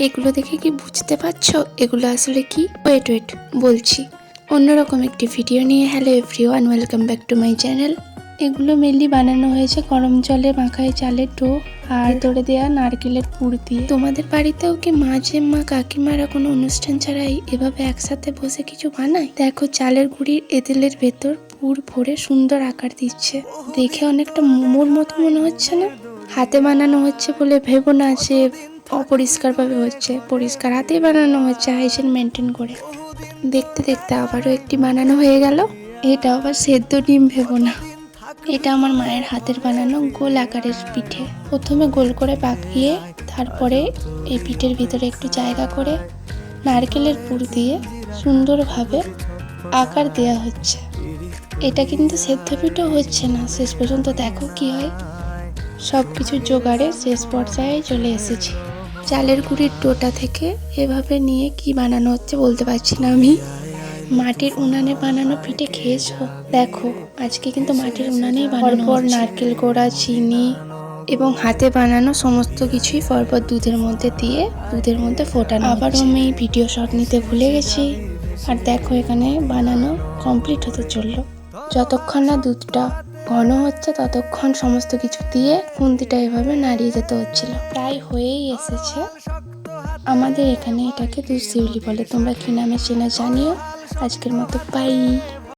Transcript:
এগুলো দেখে কি বুঝতে পারছো এগুলো আসলে কি? ওয়েট বলছি। অন্যরকম একটি ভিডিও নিয়ে hello everyone, welcome back to my channel. এগুলো মেনলি বানানো হয়েছে গরম জলে মাখায় চালের ডো আর ভেতরে দেওয়া নারকেলের পুর দিয়ে। তোমাদের বাড়িতেও কি মা জেম্মা কাকিমারা কোনো অনুষ্ঠান ছাড়াই এভাবে একসাথে বসে কিছু বানায়? দেখো চালের গুঁড়ির এঁটেলের ভেতর পুর ভরে সুন্দর আকার দিচ্ছে। দেখে অনেকটা মোমোর মতো মনে হচ্ছে না? হাতে বানানো হচ্ছে বলে ভেবো না যে অপরিষ্কার ভাবে হচ্ছে, পরিষ্কার হাতেই বানানো হচ্ছে হাইজিন মেনটেন করে। দেখতে দেখতে আবারও একটি বানানো হয়ে গেল। এটা আবার সেদ্ধ ডিম ভেবো না, এটা আমার মায়ের হাতের বানানো গোল আকারের পিঠে। প্রথমে গোল করে পাকিয়ে তারপরে এই পিঠের ভিতরে একটু জায়গা করে নারকেলের পুর দিয়ে সুন্দরভাবে আকার দেওয়া হচ্ছে। এটা কিন্তু সেদ্ধ পিঠেও হচ্ছে না, শেষ পর্যন্ত দেখো কি হয়। সব কিছু জোগাড়ে শেষ পর্যায়ে চলে এসেছি। চালের গুঁড়ির ডোটা থেকে এভাবে নিয়ে কি বানানো হচ্ছে বলতে পারছি না আমি। মাটির উনানে বানানো পিঠে খেয়েছো? দেখো আজকে কিন্তু মাটির উনানেই বানানো হচ্ছে। নারকেল কোড়া, চিনি এবং হাতে বানানো সমস্ত কিছুই পরপর দুধের মধ্যে দিয়ে দুধের মধ্যে ফোটানো। আবারও আমি ভিডিও শট নিতে ভুলে গেছি। আর দেখো এখানে বানানো কমপ্লিট হতে চললো। যতক্ষণ না দুধটা ঘন হচ্ছে ততক্ষণ সমস্ত কিছু দিয়ে খুন্তিটা এভাবে নাড়িয়ে যেতে হচ্ছিল। প্রায় হয়েই এসেছে। আমাদের এখানে এটাকে দুধ শিউলি বলে, তোমরা কি নামে চেনা জানিও। আজকের মতো বাই।